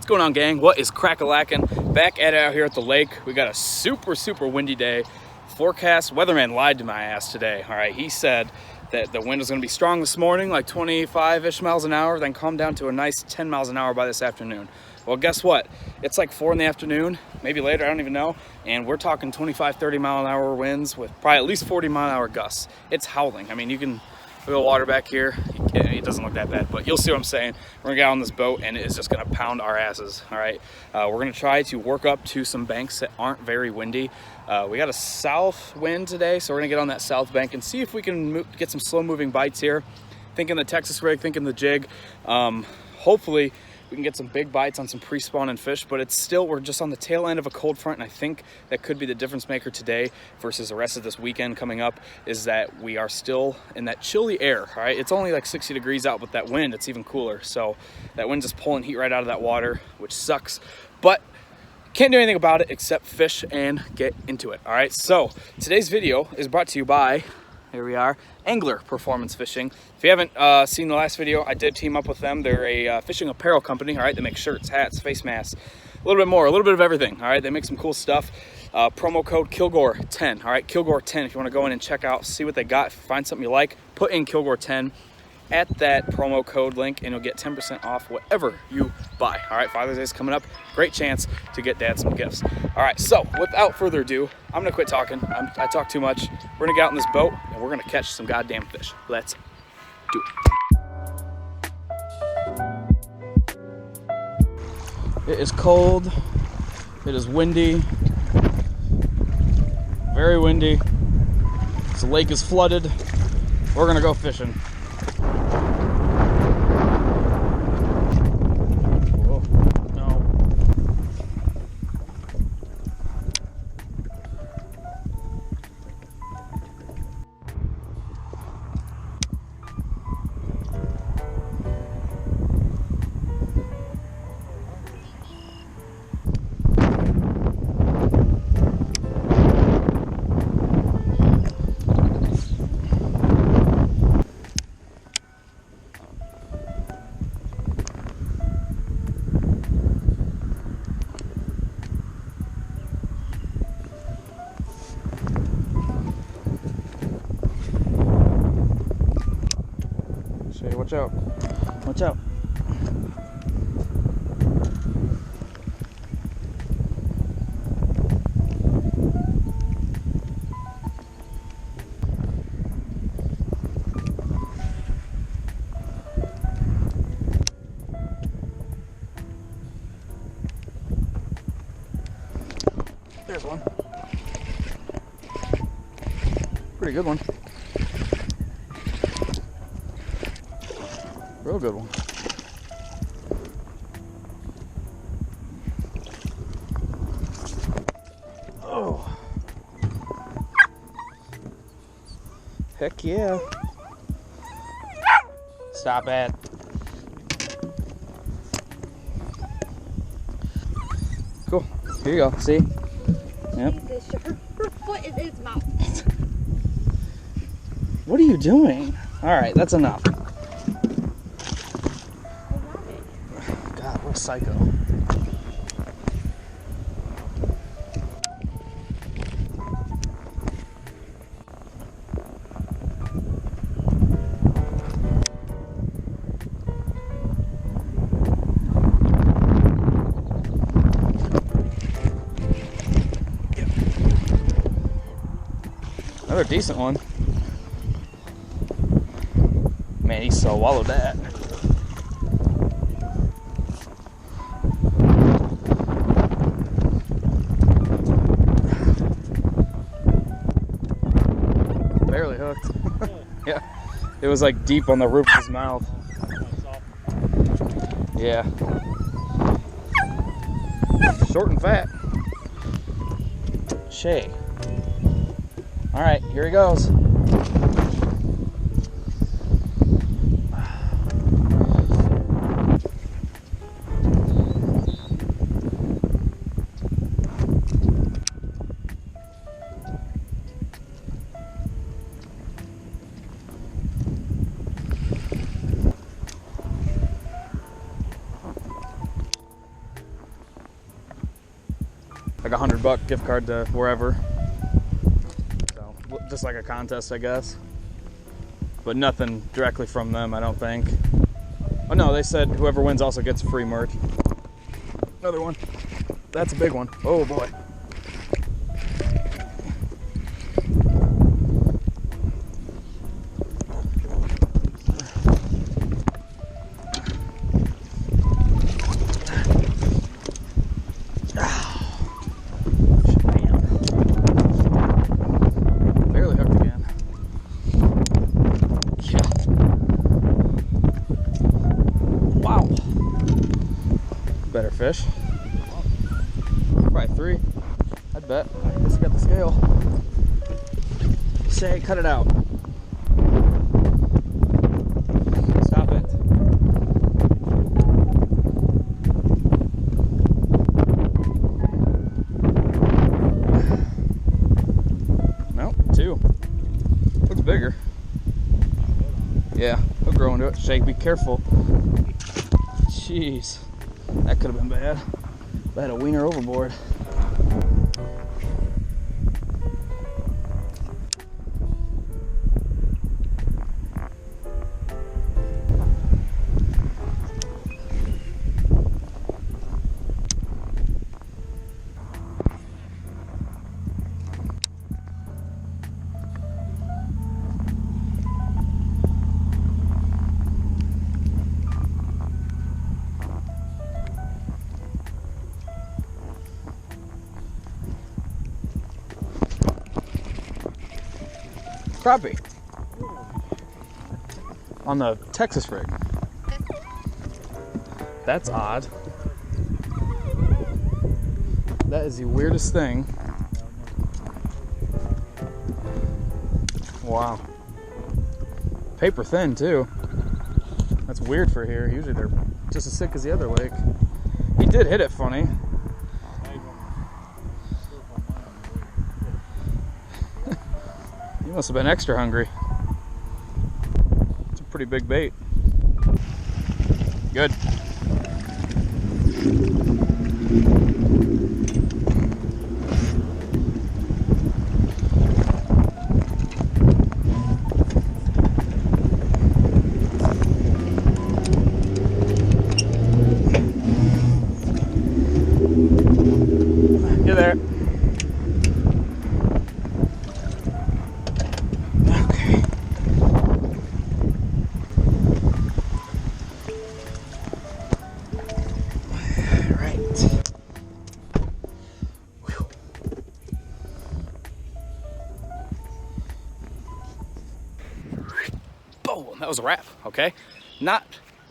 What's going on, gang? What is crack-a-lackin'? Back at it out here at the lake. We got a super windy day. Forecast weatherman lied to my ass today. All right, he said that the wind was going to be strong this morning, like 25-ish miles an hour, then calm down to a nice 10 miles an hour by this afternoon. Well, guess what? It's like 4 in the afternoon, maybe later, I don't even know, and we're talking 25-30 mile an hour winds with probably at least 40 mile an hour gusts. It's howling. I mean, you can we got water back here. It doesn't look that bad, but you'll see what I'm saying. We're gonna get on this boat and it is just gonna pound our asses. All right, we're gonna try to work up to some banks that aren't very windy. We got a south wind today, so we're gonna get on that south bank and see if we can get some slow moving bites here. Thinking the Texas rig, thinking the jig. Hopefully we can get some big bites on some pre-spawning fish, but it's still, we're just on the tail end of a cold front, and I think that could be the difference maker today versus the rest of this weekend coming up, is that we are still in that chilly air. All right, it's only like 60 degrees out, but that wind, it's even cooler. So that wind's just pulling heat right out of that water, which sucks, but can't do anything about it except fish and get into it. All right, so today's video is brought to you by, here we are, Angler Performance Fishing. If you haven't seen the last video, I did team up with them. They're a fishing apparel company, all right? They make shirts, hats, face masks, a little bit more, a little bit of everything, all right? They make some cool stuff. Promo code Kilgore10, all right? Kilgore10, if you want to go in and check out, see what they got. If you find something you like, put in Kilgore10 at that promo code link, and you'll get 10% off whatever you buy. All right, Father's Day is coming up. Great chance to get Dad some gifts. All right, so without further ado, I'm gonna quit talking. I talk too much. We're gonna get out in this boat and we're gonna catch some goddamn fish. Let's do it. It is cold. It is windy. Very windy. This lake is flooded. We're gonna go fishing. Watch out. Watch out. There's one. Pretty good one. Real good one. Oh. Heck yeah. Stop it. Cool. Here you go. See? Yep. Her foot is in its mouth. What are you doing? Alright, that's enough. God, what a psycho. Another decent one. Man, he swallowed that. Barely hooked. Yeah, it was like deep on the roof of his mouth. Yeah. Short and fat. Shay. All right, here he goes. like $100 gift card to wherever. So just like a contest, I guess. But nothing directly from them, I don't think. Oh no, they said whoever wins also gets free merch. Another one. That's a big one. Oh boy. Better fish. Probably 3. I'd bet. I guess I got the scale. Say, cut it out. Stop it. Nope, 2. Looks bigger. Yeah, he'll grow into it. Shake, be careful. Jeez. That could have been bad. I had a wiener overboard. Crappie on the Texas rig. That's odd. That is the weirdest thing. Wow. Paper thin too. That's weird for here. Usually they're just as thick as the other lake. He did hit it funny. He must have been extra hungry. It's a pretty big bait. Good. Get there. Boom, that was a wrap, okay? Not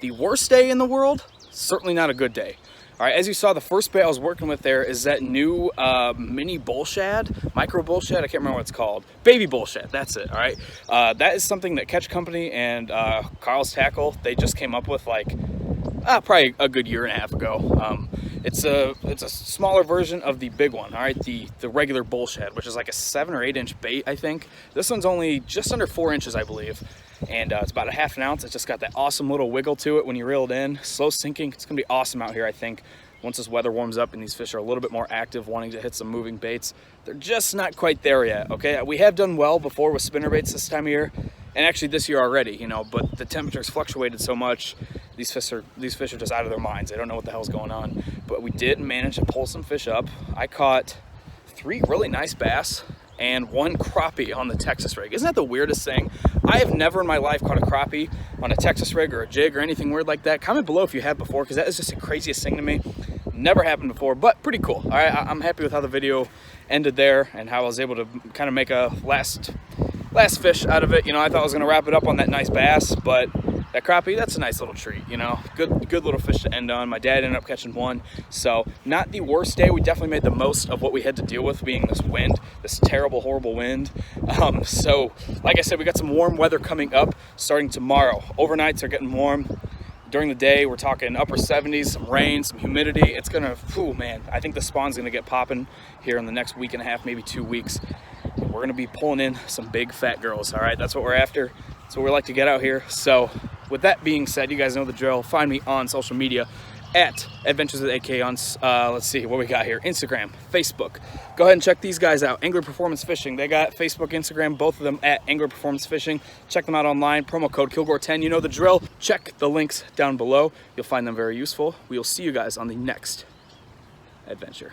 the worst day in the world, certainly not a good day. All right, as you saw, the first bait I was working with there is that new mini bull shad, micro bull shad, I can't remember what it's called. Baby bull shad, that's it, all right? That is something that Catch Company and Carl's Tackle, they just came up with like, probably a good year and a half ago. It's a smaller version of the big one, all right? The regular bull shad, which is like a 7 or 8 inch bait, I think. This one's only just under 4 inches, I believe. And it's about a ½ ounce. It's just got that awesome little wiggle to it when you reel it in. Slow sinking. It's gonna be awesome out here, I think. Once this weather warms up and these fish are a little bit more active, wanting to hit some moving baits, they're just not quite there yet, okay? We have done well before with spinner baits this time of year, and actually this year already, you know, but the temperatures fluctuated so much, these fish are just out of their minds. They don't know what the hell's going on. But we did manage to pull some fish up. I caught 3 really nice bass and 1 crappie on the Texas rig. Isn't that the weirdest thing? I have never in my life caught a crappie on a Texas rig or a jig or anything weird like that. Comment below if you have before, because that is just the craziest thing to me. Never happened before, but pretty cool. All right, I'm happy with how the video ended there and how I was able to kind of make a last fish out of it. You know, I thought I was gonna wrap it up on that nice bass, but that crappie, that's a nice little treat, you know. Good little fish to end on. My dad ended up catching 1, so not the worst day. We definitely made the most of what we had to deal with, being this wind, this terrible, horrible wind. So, like I said, we got some warm weather coming up starting tomorrow. Overnights are getting warm. During the day, we're talking upper 70s, some rain, some humidity. It's gonna, whew, man, I think the spawn's gonna get popping here in the next week and a half, maybe 2 weeks. We're gonna be pulling in some big fat girls, all right? That's what we're after. That's what we like to get out here. So with that being said, you guys know the drill. Find me on social media at Adventures with AK on, let's see what we got here, Instagram, Facebook. Go ahead and check these guys out. Angler Performance Fishing. They got Facebook, Instagram, both of them at Angler Performance Fishing. Check them out online. Promo code Kilgore10. You know the drill. Check the links down below. You'll find them very useful. We will see you guys on the next adventure.